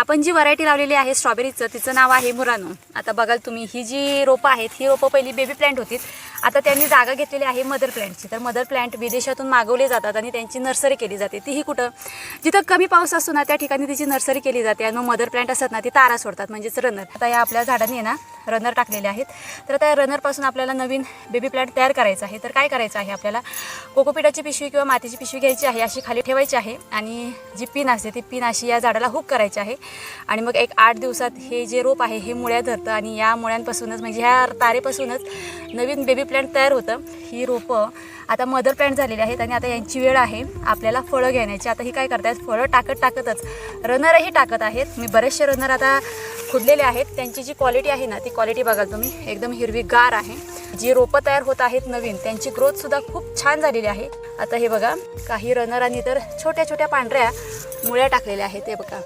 आपण जी व्हरायटी लावलेली आहे स्ट्रॉबेरीचं तिचं नाव आहे मुरानो। आता बघाल तुम्ही ही जी रोपं आहेत ही रोपं पहिली बेबी प्लांट होती, आता त्यांनी जागा घेतलेली आहे मदर प्लांटची। तर मदर प्लांट विदेशातून मागवले जातात आणि त्यांची नर्सरी केली जाते। तीही कुठं जिथं कमी पाऊस असतो ना त्या ठिकाणी तिची नर्सरी केली जाते आणि मदर प्लांट असतात ना ती तारा सोडतात म्हणजेच रनर। आता या आपल्या झाडांनी आहे ना रनर टाकलेले आहेत। तर त्या रनरपासून आपल्याला नवीन बेबी प्लांट तयार करायचा आहे। तर काय करायचं आहे, आपल्याला कोकोपीटाची पिशवी किंवा मातीची पिशवी घ्यायची आहे, अशी खाली ठेवायची आहे आणि जी पिन असते ती पिन अशी या झाडाला हुक करायची आहे आणि मग एक 8 दिवसात हे जे रोप आहे हे मुळ्या धरतं आणि या मुळ्यांपासूनच म्हणजे ह्या तारेपासूनच नवीन बेबी प्लांट तयार होतं। ही रोपं आता मदर प्लांट झालेली आहेत आणि आता यांची वेळ आहे आपल्याला फळं घेण्याची। आता ही काय करतायत, फळं टाकतच रनरही टाकत आहेत। मी बरेचसे रनर आता खुडलेले आहेत, त्यांची जी क्वालिटी आहे ना ती क्वालिटी बघाल तुम्ही, एकदम हिरवीगार आहे। जी रोपं तयार होत आहेत नवीन त्यांची ग्रोथसुद्धा खूप छान झालेली आहे। आता हे बघा काही रनरांनी तर छोट्या छोट्या पांढऱ्या मुळ्या टाकलेल्या आहेत, हे बघा।